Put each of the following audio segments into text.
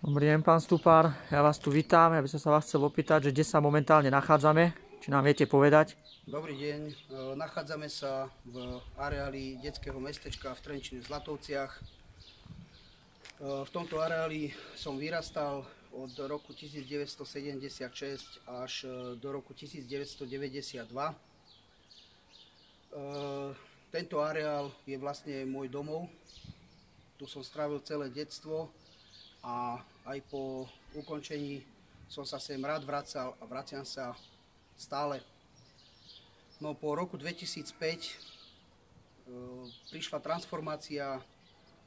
Dobrý deň, pán Stupár, ja vás tu vítam. Ja by som sa vás chcel opýtať, že kde sa momentálne nachádzame, či nám viete povedať? Dobrý deň, nachádzame sa v areáli detského mestečka v Trenčine Zlatovciach. V tomto areáli som vyrastal od roku 1976 až do roku 1992. Tento areál je vlastne môj domov. Tu som strávil celé detstvo a aj po ukončení som sa sem rád vracal a vraciam sa stále. No po roku 2005 prišla transformácia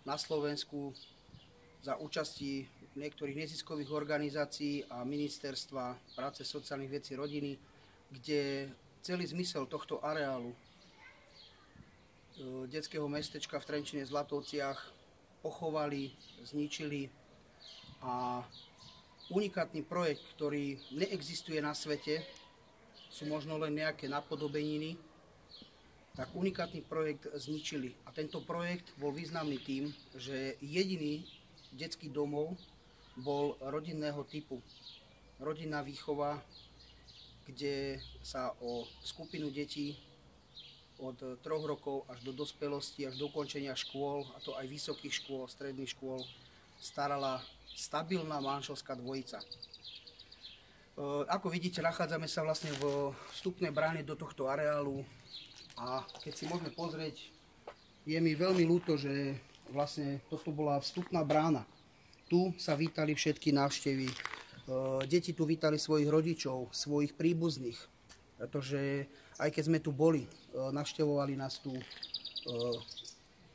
na Slovensku za účasti niektorých neziskových organizácií a ministerstva práce, sociálnych vecí, rodiny, kde celý zmysel tohto areálu detského mestečka v Trenčine Zlatovciach pochovali, zničili a unikátny projekt, ktorý neexistuje na svete, sú možno len nejaké napodobeniny, tak unikátny projekt zničili. A tento projekt bol významný tým, že jediný detský domov bol rodinného typu. Rodinná výchova, kde sa o skupinu detí od 3 rokov až do dospelosti, až do ukončenia škôl, a to aj vysokých škôl, stredných škôl, starala stabilná manželská dvojica. Ako vidíte, nachádzame sa vlastne v vstupnej bráne do tohto areálu a keď si môžeme pozrieť, je mi veľmi ľúto, že vlastne toto bola vstupná brána. Tu sa vítali všetky návštevy. Deti tu vítali svojich rodičov, svojich príbuzných, pretože aj keď sme tu boli, navštevovali nás tu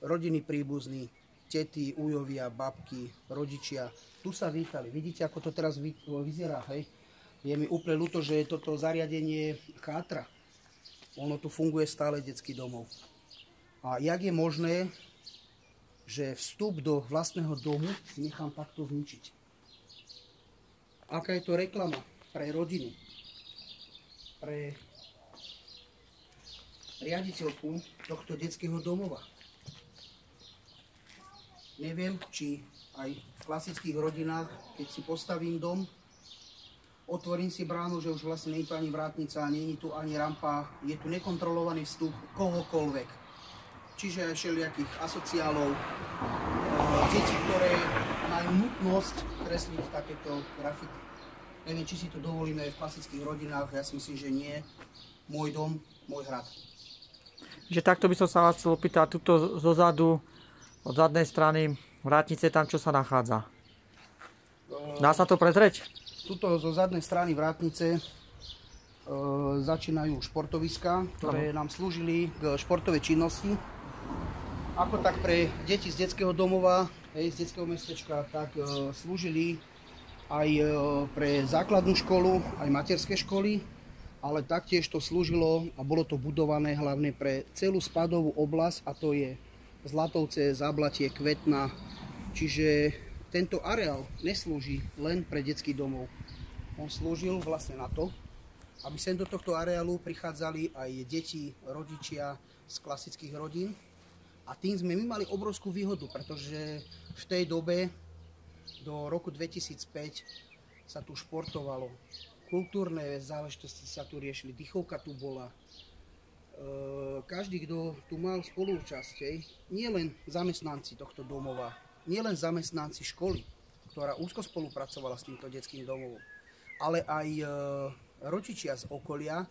rodiny príbuzní, tety, ujovia, babky, rodičia. Tu sa vítali. Vidíte, ako to teraz vyzerá, hej? Je mi úplne ľúto, že toto zariadenie chátra. Ono tu funguje stále detský domov. A jak je možné, že vstup do vlastného domu si nechám takto zničiť? Aká je to reklama pre rodinu, pre riaditeľku tohto detského domova? Neviem, či aj v klasických rodinách, keď si postavím dom, otvorím si bránu, že už vlastne nie je tu ani vrátnica, nie je tu ani rampa, je tu nekontrolovaný vstup kohokoľvek. Čiže aj všelijakých asociálov, deti, ktoré majú nutnosť kresliť takéto grafity. Neviem, či si to dovolíme v klasických rodinách, ja si myslím, že nie. Môj dom, môj hrad. Že takto by som sa vás chcel opýtať, tuto zozadu, od zadnej strany vrátnice, tam čo sa nachádza. Dá sa to prezrieť? Tuto zo zadnej strany vrátnice začínajú športoviská, ktoré nám slúžili k športovej činnosti. Ako tak pre deti z detského domova, z detského mestečka, tak slúžili aj pre základnú školu, aj materské školy, ale taktiež to slúžilo a bolo to budované hlavne pre celú spadovú oblasť, a to je Zlatovce, Záblatie, Kvetná. Čiže tento areál neslúži len pre detský domov. On slúžil vlastne na to, aby sem do tohto areálu prichádzali aj deti, rodičia z klasických rodín. A tým sme my mali obrovskú výhodu, pretože v tej dobe do roku 2005 sa tu športovalo. Kultúrne záležitosti sa tu riešili, dýchovka tu bola. Každý, kto tu mal spolúčasť, nie len zamestnanci tohto domova, nie len zamestnanci školy, ktorá úzko spolupracovala s týmto detským domovom, ale aj rodičia z okolia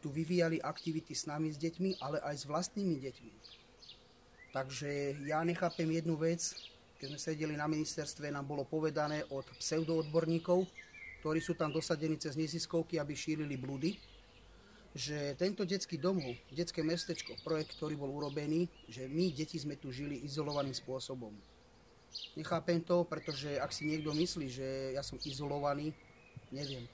tu vyvíjali aktivity s nami, s deťmi, ale aj s vlastnými deťmi. Takže ja nechápem jednu vec, keď sme sedeli na ministerstve, nám bolo povedané od pseudoodborníkov, ktorí sú tam dosadení cez neziskovky, aby šírili blúdy, že tento detský domov, detské mestečko, projekt, ktorý bol urobený, že my, deti, sme tu žili izolovaným spôsobom. Nechápem to, pretože ak si niekto myslí, že ja som izolovaný, neviem.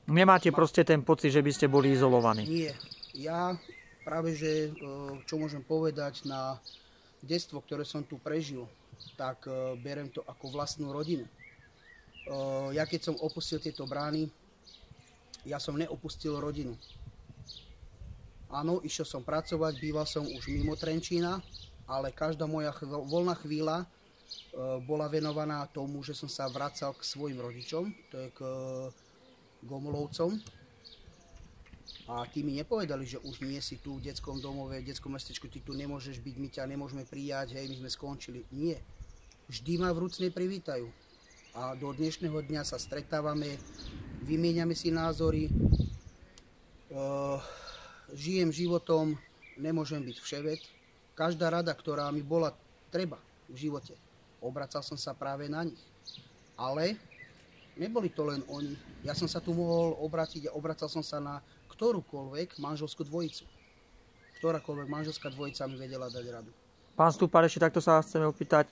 Nemáte proste ten pocit, že by ste boli izolovaní? Nie. Ja práve, že čo môžem povedať na detstvo, ktoré som tu prežil, tak berem to ako vlastnú rodinu. Ja keď som opustil tieto brány, ja som neopustil rodinu. Áno, išiel som pracovať, býval som už mimo Trenčína, ale každá moja voľná chvíľa bola venovaná tomu, že som sa vracal k svojim rodičom, to je k Gomulovcom. A tí mi nepovedali, že už nie si tu v detskom domove, v detskom mestečku, ty tu nemôžeš byť, my ťa nemôžeme prijať, hej, my sme skončili. Nie. Vždy ma vrúcne privítajú. A do dnešného dňa sa stretávame, vymieňame si názory, žijem životom, nemôžem byť vševed. Každá rada, ktorá mi bola treba v živote, obracal som sa práve na nich. Ale neboli to len oni. Ja som sa tu mohol obrátiť a obracal som sa na ktorúkoľvek manželskú dvojicu. Ktorákoľvek manželská dvojica mi vedela dať radu. Pán Stupar, ešte takto sa chceme opýtať.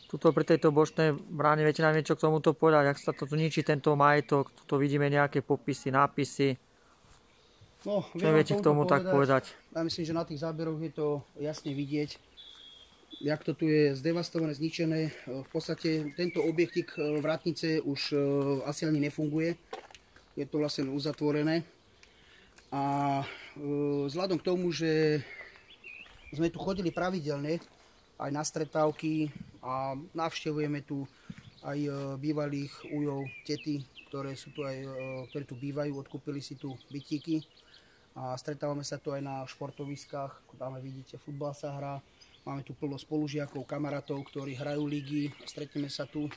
Tuto pri tejto bočnej bráne, viete nám niečo k tomuto povedať? Ak sa to tu ničí tento majetok, tu vidíme nejaké popisy, nápisy. No, čo viete k tomu tak povedať? Ja myslím, že na tých záberoch je to jasne vidieť, jak to tu je zdevastované, zničené. V podstate tento objektík vrátnice už asi ani nefunguje. Je to vlastne uzatvorené. A vzhľadom k tomu, že sme tu chodili pravidelne aj na stretávky a navštevujeme tu aj bývalých ujov, tety, ktoré tu bývajú, odkúpili si tu bytíky a stretávame sa tu aj na športoviskách, ako tam vidíte, futbal sa hrá, máme tu plno spolužiakov, kamarátov, ktorí hrajú ligy, stretneme sa tu.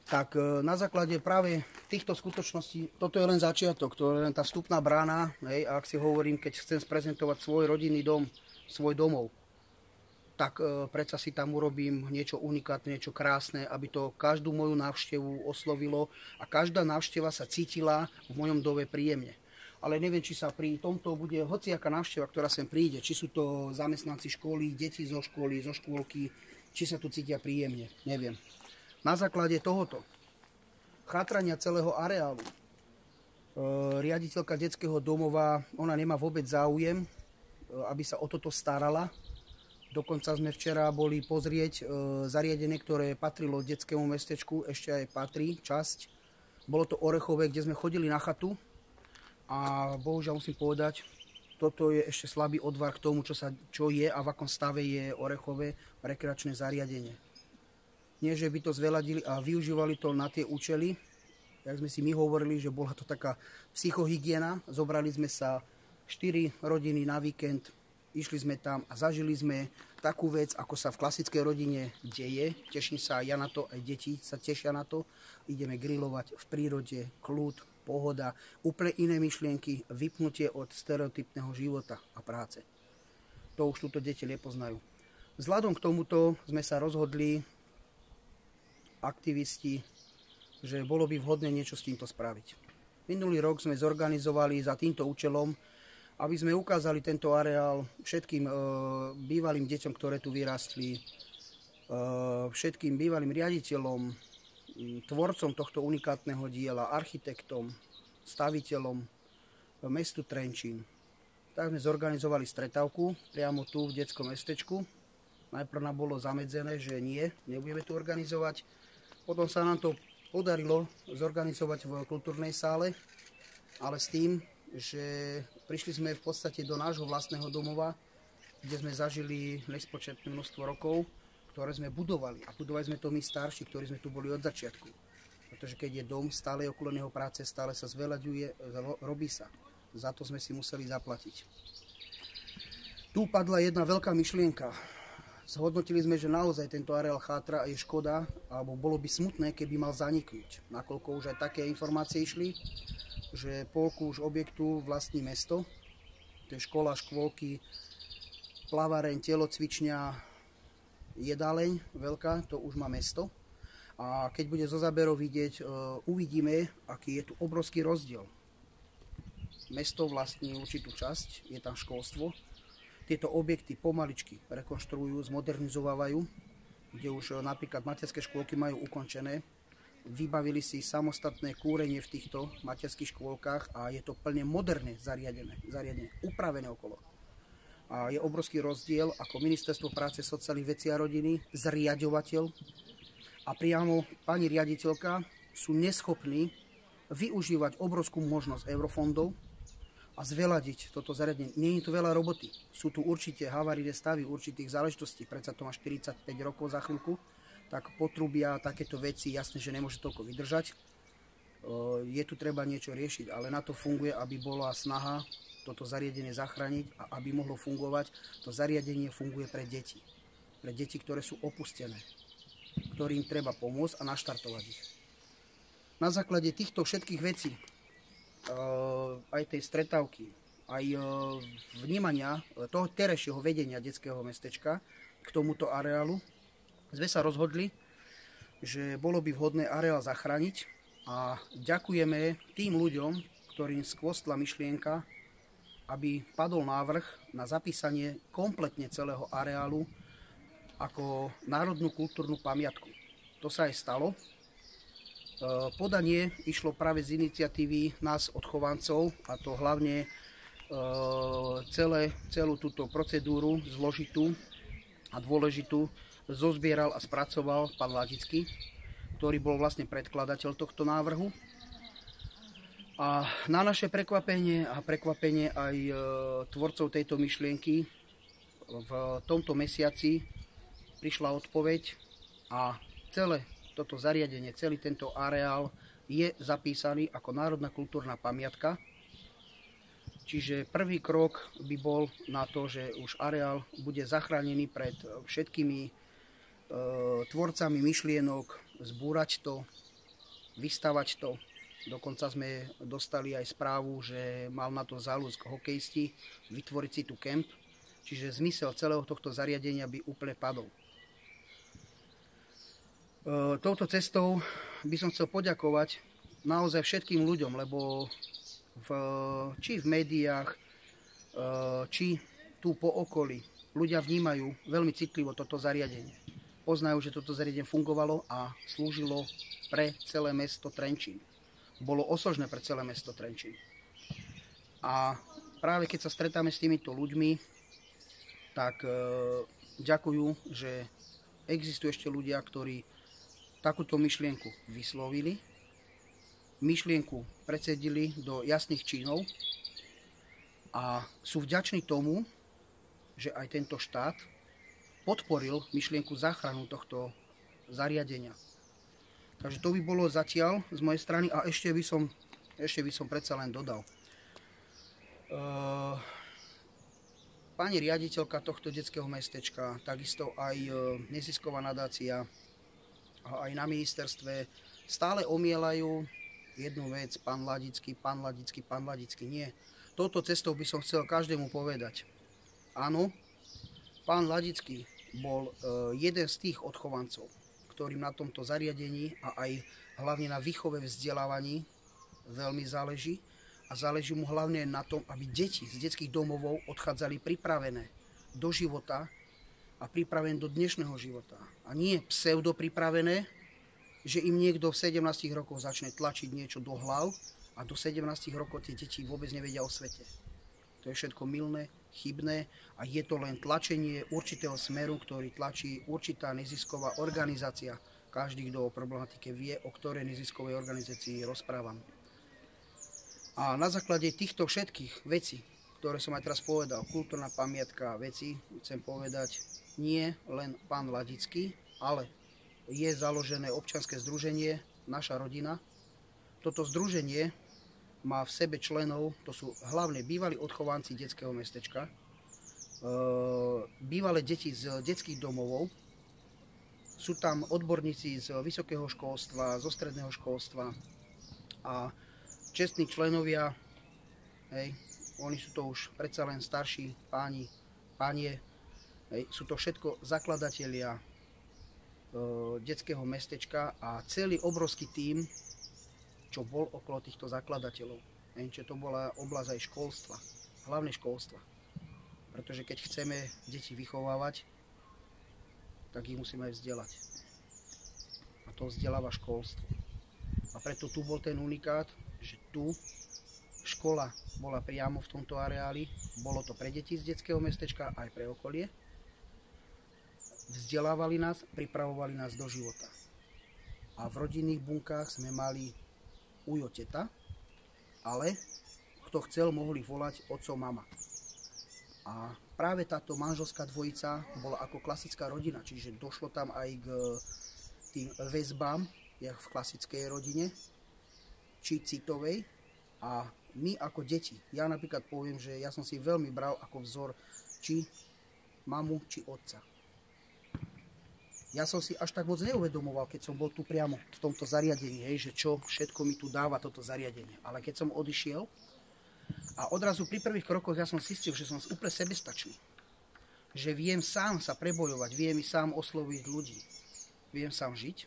Tak na základe práve týchto skutočností, toto je len začiatok, to je len tá vstupná brána, hej, a ak si hovorím, keď chcem sprezentovať svoj rodinný dom, svoj domov, tak predsa si tam urobím niečo unikátne, niečo krásne, aby to každú moju návštevu oslovilo a každá návšteva sa cítila v mojom dome príjemne. Ale neviem, či sa pri tomto bude hociaká návšteva, ktorá sem príde, či sú to zamestnanci školy, deti zo školy, zo škôlky, či sa tu cítia príjemne, neviem. Na základe tohoto chátrania celého areálu riaditeľka detského domova, ona nemá vôbec záujem, aby sa o toto starala. Dokonca sme včera boli pozrieť zariadenie, ktoré patrilo detskému mestečku, ešte aj patrí časť. Bolo to Orechové, kde sme chodili na chatu a bohužiaľ musím povedať, toto je ešte slabý odvar k tomu, čo je a v akom stave je Orechové rekreačné zariadenie. Nie, že by to zveladili a využívali to na tie účely. Jak sme si my hovorili, že bola to taká psychohygiena. Zobrali sme sa 4 rodiny na víkend, išli sme tam a zažili sme takú vec, ako sa v klasickej rodine deje. Teším sa aj ja na to, aj deti sa tešia na to. Ideme grilovať v prírode, kľud, pohoda, úplne iné myšlienky, vypnutie od stereotypného života a práce. To už túto deti nepoznajú. Vzhľadom k tomuto sme sa rozhodli aktivisti, že bolo by vhodné niečo s týmto spraviť. Minulý rok sme zorganizovali za týmto účelom, aby sme ukázali tento areál všetkým bývalým deťom, ktoré tu vyrastli, všetkým bývalým riaditeľom, tvorcom tohto unikátneho diela, architektom, staviteľom, mestu Trenčín. Tak sme zorganizovali stretávku priamo tu v detskom mestečku. Najprv nám bolo zamedzené, že nebudeme tu organizovať. Potom sa nám to podarilo zorganizovať v kultúrnej sále, ale s tým, že prišli sme v podstate do nášho vlastného domova, kde sme zažili nespočetné množstvo rokov, ktoré sme budovali. A budovali sme to my starší, ktorí sme tu boli od začiatku. Pretože keď je dom, stále je okolo neho práce, stále sa zveľaďuje, robí sa. Za to sme si museli zaplatiť. Tu padla jedna veľká myšlienka. Zhodnotili sme, že naozaj tento areál chátra a je škoda, alebo bolo by smutné, keby mal zaniknúť. Nakoľko už aj také informácie išli, že polku už objektu vlastní mesto. To je škola, škôlky, plavareň, telocvičňa, jedáleň veľká, to už má mesto. A keď bude zo záberov vidieť, uvidíme, aký je tu obrovský rozdiel. Mesto vlastní určitú časť, je tam školstvo. Tieto objekty pomaličky rekonštruujú, zmodernizovávajú, kde už napríklad materské škôlky majú ukončené. Vybavili si samostatné kúrenie v týchto materských škôlkach a je to plne moderné zariadenie, upravené okolo. A je obrovský rozdiel, ako Ministerstvo práce, sociálnych vecí a rodiny, zriaďovateľ a priamo pani riaditeľka sú neschopní využívať obrovskú možnosť eurofondov a zveladiť toto zariadenie. Nie je tu veľa roboty. Sú tu určite havarijné stavy určitých záležitostí, predsa to má 45 rokov za chvíľku. tak potrubia, takéto veci, jasne, že nemôže toľko vydržať. Je tu treba niečo riešiť, ale na to funguje, aby bola snaha toto zariadenie zachrániť a aby mohlo fungovať. To zariadenie funguje pre deti. Pre deti, ktoré sú opustené, ktorým treba pomôcť a naštartovať ich. Na základe týchto všetkých vecí, aj tej stretávky, aj vnímania toho terajšieho vedenia detského mestečka k tomuto areálu, sme sa rozhodli, že bolo by vhodné areál zachrániť a ďakujeme tým ľuďom, ktorým skvostla myšlienka, aby padol návrh na zapísanie kompletne celého areálu ako národnú kultúrnu pamiatku. To sa aj stalo. Podanie išlo práve z iniciatívy nás odchovancov, a to hlavne celú túto procedúru zložitú a dôležitú zozbieral a spracoval pán Ladický, ktorý bol vlastne predkladateľ tohto návrhu. A na naše prekvapenie a prekvapenie aj tvorcov tejto myšlienky v tomto mesiaci prišla odpoveď a celé toto zariadenie, celý tento areál je zapísaný ako národná kultúrna pamiatka. Čiže prvý krok by bol na to, že už areál bude zachránený pred všetkými tvorcami myšlienok, zbúrať to, vystavať to. Dokonca sme dostali aj správu, že mal na to záľusk hokejisti vytvoriť si tu kemp. Čiže zmysel celého tohto zariadenia by úplne padol. Touto cestou by som chcel poďakovať naozaj všetkým ľuďom, lebo či v médiách, či tu po okolí ľudia vnímajú veľmi citlivo toto zariadenie. Poznajú, že toto zariadenie fungovalo a slúžilo pre celé mesto Trenčín. Bolo osožné pre celé mesto Trenčín. A práve keď sa stretáme s týmito ľuďmi, tak ďakujú, že existujú ešte ľudia, ktorí takúto myšlienku vyslovili, myšlienku precedili do jasných činov a sú vďační tomu, že aj tento štát podporil myšlienku záchranu tohto zariadenia. Takže to by bolo zatiaľ z mojej strany a ešte by som predsa len dodal. Pani riaditeľka tohto detského mestečka, takisto aj nezisková nadácia a aj na ministerstve stále omielajú jednu vec, pán Ladický. Nie. Touto cestou by som chcel každému povedať. Áno, pán Ladický bol jeden z tých odchovancov, ktorým na tomto zariadení a aj hlavne na výchove vzdelávaní veľmi záleží. A záleží mu hlavne na tom, aby deti z detských domovov odchádzali pripravené do života a pripravené do dnešného života. A nie pseudo pripravené, že im niekto v 17 rokoch začne tlačiť niečo do hlav a do 17 rokov tie deti vôbec nevedia o svete. To je všetko mylné, chybné a je to len tlačenie určitého smeru, ktorý tlačí určitá nezisková organizácia. Každý, kto o problematike vie, o ktorej neziskovej organizácii rozprávam. A na základe týchto všetkých vecí, ktoré som aj teraz povedal, kultúrna pamiatka veci, chcem povedať, nie len pán Ladický, ale je založené občianske združenie Naša rodina. Toto združenie má v sebe členov, to sú hlavne bývalí odchovanci detského mestečka, bývalé deti z detských domovov, sú tam odborníci z vysokého školstva, zo stredného školstva a čestní členovia, oni sú to už predsa len starší pánie, sú to všetko zakladatelia detského mestečka a celý obrovský tím, čo bol okolo týchto zakladateľov. Čiže to bola oblasť aj školstva, hlavne školstva. Pretože keď chceme deti vychovávať, tak ich musíme aj vzdelať. A to vzdeláva školstvo. A preto tu bol ten unikát, že tu škola bola priamo v tomto areáli. Bolo to pre deti z detského mestečka aj pre okolie. Vzdelávali nás, pripravovali nás do života. A v rodinných bunkách sme mali ujo teta, ale kto chcel, mohli volať otcov mama. A práve táto manželská dvojica bola ako klasická rodina, čiže došlo tam aj k tým väzbám, jak v klasickej rodine, či citovej. A my ako deti, ja napríklad poviem, že ja som si veľmi bral ako vzor či mamu, či otca. Ja som si až tak moc neuvedomoval, keď som bol tu priamo v tomto zariadení, hej, že čo všetko mi tu dáva toto zariadenie. Ale keď som odišiel a odrazu pri prvých krokoch ja som zistil, že som úplne sebestačný. Že viem sám sa prebojovať, viem sám osloviť ľudí, viem sám žiť.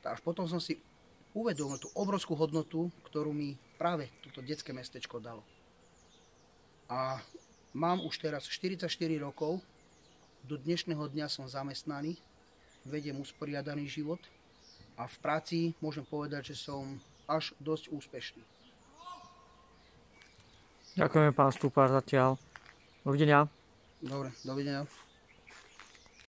A až potom som si uvedomil tú obrovskú hodnotu, ktorú mi práve toto detské mestečko dalo. A mám už teraz 44 rokov, do dnešného dňa som zamestnaný, vediem usporiadaný život a v práci môžem povedať, že som až dosť úspešný. Ďakujeme, pán Stupar, zatiaľ. Dovidenia. Dobre, dovidenia.